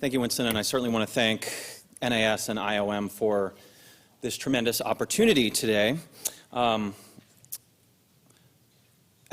Thank you, Winston, and I certainly want to thank NAS and IOM for this tremendous opportunity today. As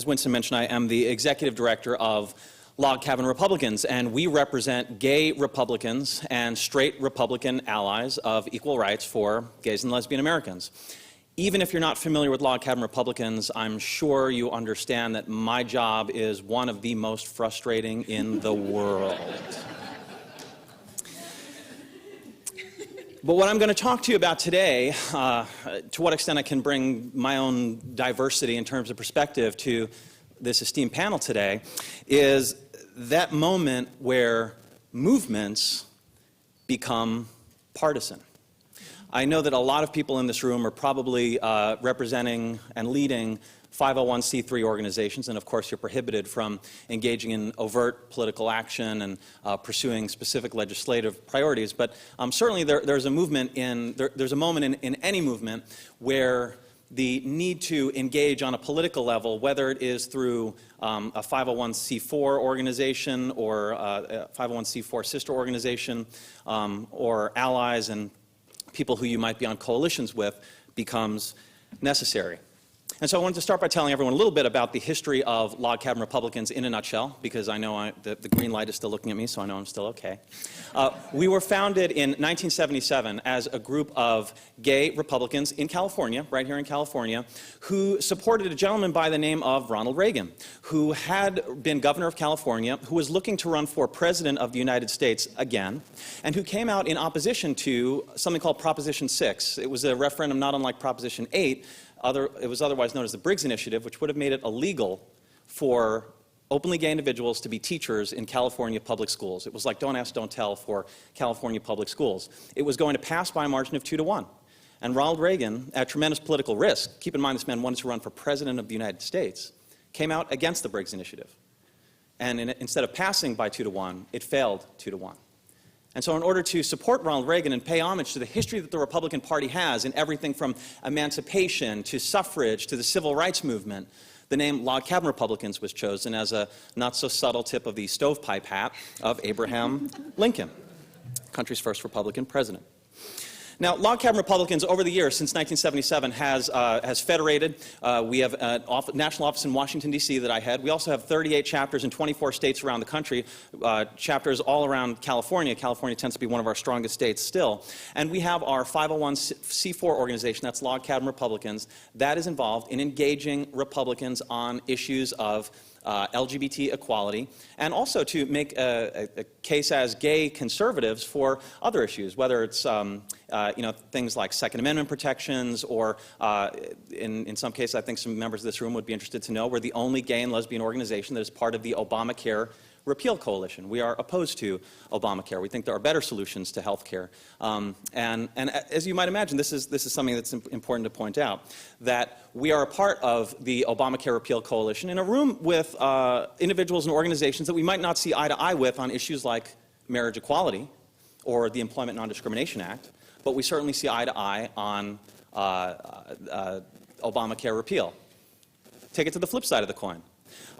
Winston mentioned, I am the executive director of Log Cabin Republicans, and we represent gay Republicans and straight Republican allies of equal rights for gays and lesbian Americans. Even if you're not familiar with Log Cabin Republicans, I'm sure you understand that my job is one of the most frustrating in the world. But what I'm going to talk to you about today, to what extent I can bring my own diversity in terms of perspective to this esteemed panel today, is that moment where movements become partisan. I know that a lot of people in this room are probably representing and leading 501c3 organizations, and of course you're prohibited from engaging in overt political action and pursuing specific legislative priorities. But certainly there's a movement there's a moment in any movement where the need to engage on a political level, whether it is through a 501c4 organization or a 501c4 sister organization or allies and people who you might be on coalitions with, becomes necessary. And so I wanted to start by telling everyone a little bit about the history of Log Cabin Republicans in a nutshell, because I know the green light is still looking at me, so I know I'm still okay. We were founded in 1977 as a group of gay Republicans in California, right here in California, who supported a gentleman by the name of Ronald Reagan, who had been governor of California, who was looking to run for president of the United States again, and who came out in opposition to something called Proposition 6. It was a referendum not unlike Proposition 8. It was otherwise known as the Briggs Initiative, which would have made it illegal for openly gay individuals to be teachers in California public schools. It was like don't ask, don't tell for California public schools. It was going to pass by a margin of 2-1. And Ronald Reagan, at tremendous political risk, keep in mind this man wanted to run for president of the United States, came out against the Briggs Initiative. And instead of passing by 2-1, it failed 2-1. And so in order to support Ronald Reagan and pay homage to the history that the Republican Party has in everything from emancipation to suffrage to the civil rights movement, the name Log Cabin Republicans was chosen as a not-so-subtle tip of the stovepipe hat of Abraham Lincoln, country's first Republican president. Now, Log Cabin Republicans, over the years, since 1977, has federated. We have a national office in Washington, D.C. that I head. We also have 38 chapters in 24 states around the country, chapters all around California. California tends to be one of our strongest states still. And we have our 501c4 organization, that's Log Cabin Republicans, that is involved in engaging Republicans on issues of LGBT equality, and also to make a case as gay conservatives for other issues, whether it's things like Second Amendment protections, or in some cases, I think some members of this room would be interested to know, we're the only gay and lesbian organization that is part of the Obamacare repeal coalition. We are opposed to Obamacare. We think there are better solutions to health care. And as you might imagine, this is something that's important to point out, that we are a part of the Obamacare repeal coalition in a room with individuals and organizations that we might not see eye to eye with on issues like marriage equality or the Employment Non-Discrimination Act, but we certainly see eye to eye on Obamacare repeal. Take it to the flip side of the coin.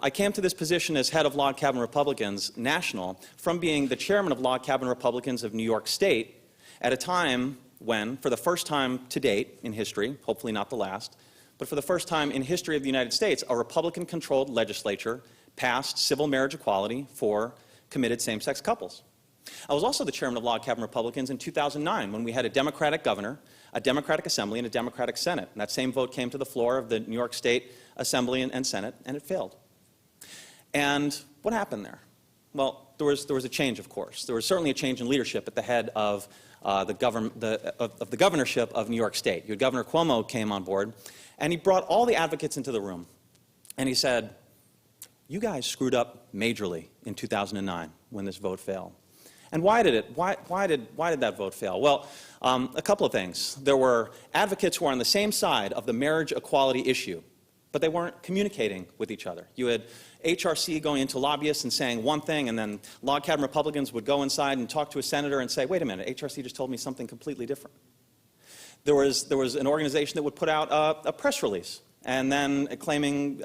I came to this position as head of Log Cabin Republicans National from being the chairman of Log Cabin Republicans of New York State at a time when, for the first time to date in history, hopefully not the last, but for the first time in history of the United States, a Republican-controlled legislature passed civil marriage equality for committed same-sex couples. I was also the chairman of Log Cabin Republicans in 2009 when we had a Democratic governor, a Democratic Assembly, and a Democratic Senate. And that same vote came to the floor of the New York State Assembly and Senate, and it failed. And what happened there? Well, there was a change, of course. There was certainly a change in leadership at the head of the governorship of New York State. Your Governor Cuomo came on board, and he brought all the advocates into the room. And he said, you guys screwed up majorly in 2009 when this vote failed. And why did that vote fail? Well, a couple of things. There were advocates who were on the same side of the marriage equality issue, but they weren't communicating with each other. You had HRC going into lobbyists and saying one thing, and then Log Cabin Republicans would go inside and talk to a senator and say, wait a minute, HRC just told me something completely different. There was an organization that would put out a press release and then claiming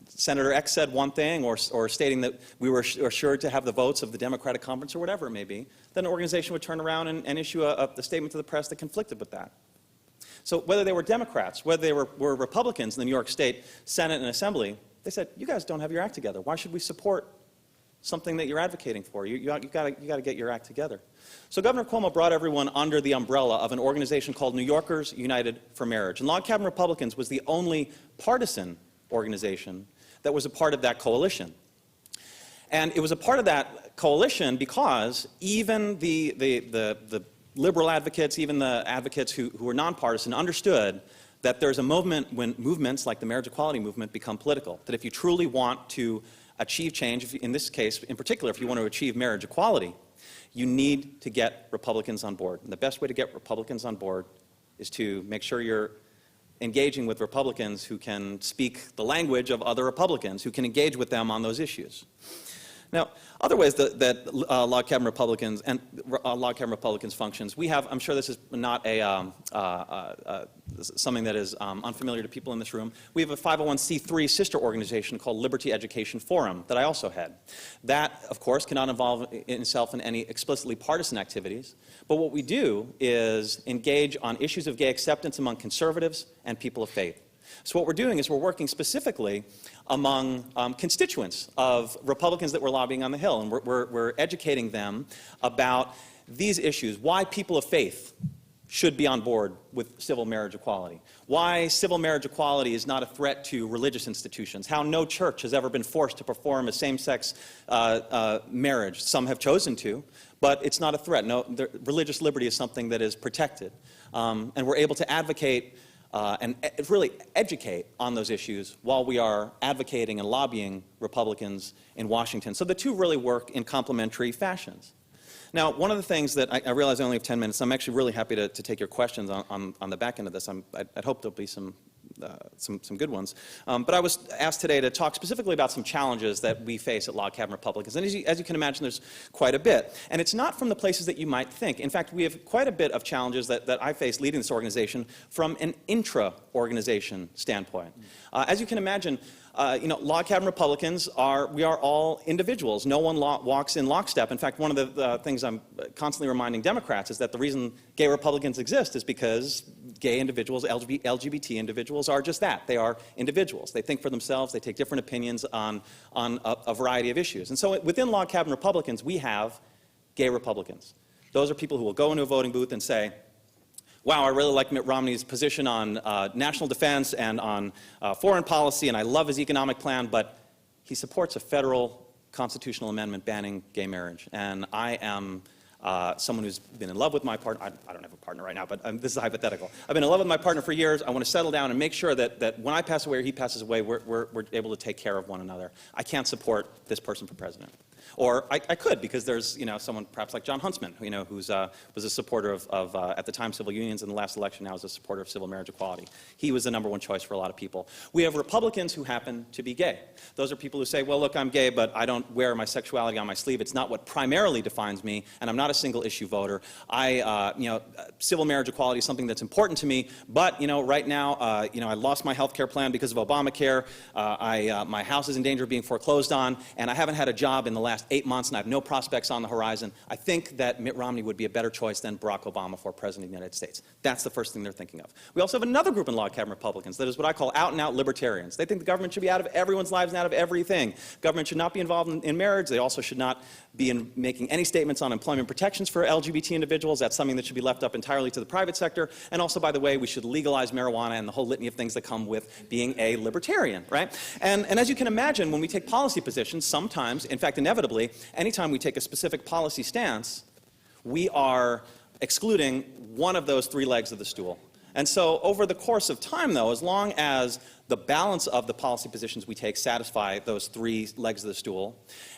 Senator X said one thing, or stating that we were assured to have the votes of the Democratic conference or whatever it may be, then an organization would turn around and issue a statement to the press that conflicted with that. So whether they were Democrats, whether they were Republicans in the New York State Senate and Assembly, they said, you guys don't have your act together. Why should we support something that you're advocating for? You got to get your act together. So Governor Cuomo brought everyone under the umbrella of an organization called New Yorkers United for Marriage. And Log Cabin Republicans was the only partisan organization that was a part of that coalition. And it was a part of that coalition because even the liberal advocates, even the advocates who were nonpartisan, understood that there's a movement when movements like the marriage equality movement become political. That if you truly want to achieve change, in this case in particular, if you want to achieve marriage equality, you need to get Republicans on board. And the best way to get Republicans on board is to make sure you're engaging with Republicans who can speak the language of other Republicans, who can engage with them on those issues. Now, other ways that Log Cabin Republicans and Log Cabin Republicans functions, we have, I'm sure this is not something that is unfamiliar to people in this room, we have a 501c3 sister organization called Liberty Education Forum that I also head. That, of course, cannot involve itself in any explicitly partisan activities, but what we do is engage on issues of gay acceptance among conservatives and people of faith. So what we're doing is we're working specifically among constituents of Republicans that we're lobbying on the Hill, and we're educating them about these issues, why people of faith should be on board with civil marriage equality, why civil marriage equality is not a threat to religious institutions, how no church has ever been forced to perform a same-sex marriage. Some have chosen to, but it's not a threat. No, religious liberty is something that is protected, and we're able to advocate and really educate on those issues while we are advocating and lobbying Republicans in Washington. So the two really work in complementary fashions. Now, one of the things that I realize I only have 10 minutes. I'm actually really happy to take your questions on the back end of this. I'd hope there'll be some good ones. But I was asked today to talk specifically about some challenges that we face at Log Cabin Republicans. And as you can imagine, there's quite a bit. And it's not from the places that you might think. In fact, we have quite a bit of challenges that I face leading this organization from an intra-organization standpoint. As you can imagine, Log Cabin Republicans we are all individuals. No one walks in lockstep. In fact, one of the things I'm constantly reminding Democrats is that the reason gay Republicans exist is because gay individuals, LGBT individuals, are just that. They are individuals. They think for themselves. They take different opinions on a variety of issues. And so within Log Cabin Republicans, we have gay Republicans. Those are people who will go into a voting booth and say, wow, I really like Mitt Romney's position on national defense and on foreign policy, and I love his economic plan, but he supports a federal constitutional amendment banning gay marriage. And I am someone who's been in love with my partner. I don't have a partner right now, but this is hypothetical. I've been in love with my partner for years. I want to settle down and make sure that when I pass away or he passes away, we're able to take care of one another. I can't support this person for president. Or I could, because there's someone perhaps like John Huntsman, who was a supporter of at the time, civil unions. In the last election, now is a supporter of civil marriage equality. He was the #1 choice for a lot of people. We have Republicans who happen to be gay. Those are people who say, well, look, I'm gay, but I don't wear my sexuality on my sleeve. It's not what primarily defines me, and I'm not a single-issue voter. Civil marriage equality is something that's important to me, but right now, I lost my health care plan because of Obamacare. My house is in danger of being foreclosed on, and I haven't had a job in the last 8 months, and I have no prospects on the horizon. I think that Mitt Romney would be a better choice than Barack Obama for president of the United States. That's the first thing they're thinking of. We also have another group in Log Cabin Republicans that is what I call out-and-out libertarians. They think the government should be out of everyone's lives and out of everything. Government should not be involved in marriage. They also should not be making any statements on employment protections for LGBT individuals. That's something that should be left up entirely to the private sector. And also, by the way, we should legalize marijuana and the whole litany of things that come with being a libertarian, right? And as you can imagine, when we take policy positions, sometimes, in fact, inevitably, anytime we take a specific policy stance, we are excluding one of those three legs of the stool. And so over the course of time, though, as long as the balance of the policy positions we take satisfy those three legs of the stool,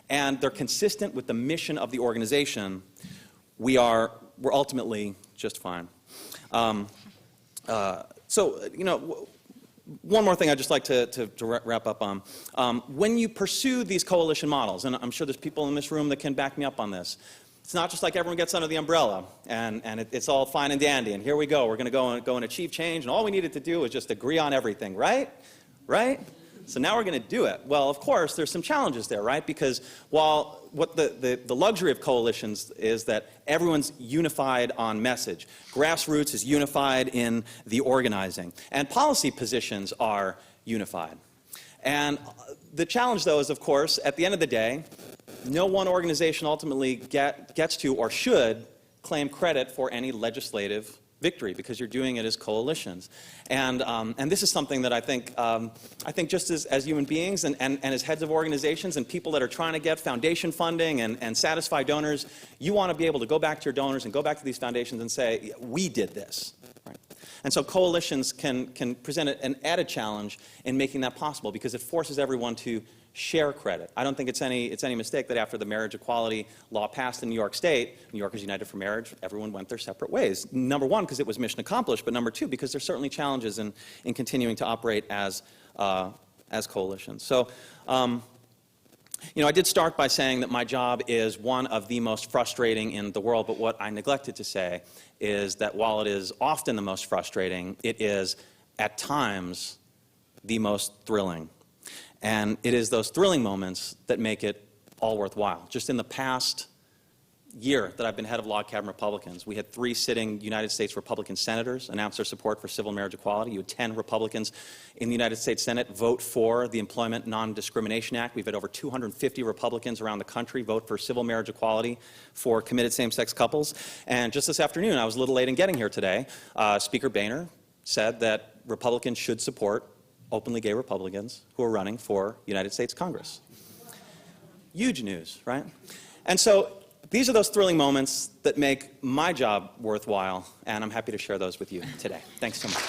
and they're consistent with the mission of the organization, we're ultimately just fine. One more thing I'd just like to wrap up on. When you pursue these coalition models, and I'm sure there's people in this room that can back me up on this, It's not just like everyone gets under the umbrella and it's all fine and dandy, and here we go. We're going to go and achieve change, and all we needed to do was just agree on everything, right? Right? So now we're going to do it. Well, of course, there's some challenges there, right? Because while what the luxury of coalitions is that everyone's unified on message. Grassroots is unified in the organizing. And policy positions are unified. And the challenge, though, is, of course, at the end of the day, no one organization ultimately gets to or should claim credit for any legislative victory, because you're doing it as coalitions. And this is something that I think just as human beings and as heads of organizations and people that are trying to get foundation funding and satisfy donors, you want to be able to go back to your donors and go back to these foundations and say, we did this. Right? And so coalitions can present an added challenge in making that possible, because it forces everyone to share credit. I don't think it's any mistake that after the marriage equality law passed in New York State, New Yorkers United for Marriage, everyone went their separate ways. Number one, because it was mission accomplished, but number two, because there's certainly challenges in continuing to operate as coalitions. So, I did start by saying that my job is one of the most frustrating in the world, but what I neglected to say is that while it is often the most frustrating, it is at times the most thrilling. And it is those thrilling moments that make it all worthwhile. Just in the past year that I've been head of Log Cabin Republicans, we had 3 sitting United States Republican senators announce their support for civil marriage equality. You had 10 Republicans in the United States Senate vote for the Employment Non-Discrimination Act. We've had over 250 Republicans around the country vote for civil marriage equality for committed same-sex couples. And just this afternoon, I was a little late in getting here today, Speaker Boehner said that Republicans should support openly gay Republicans who are running for United States Congress. Huge news, right? And so these are those thrilling moments that make my job worthwhile, and I'm happy to share those with you today. Thanks so much.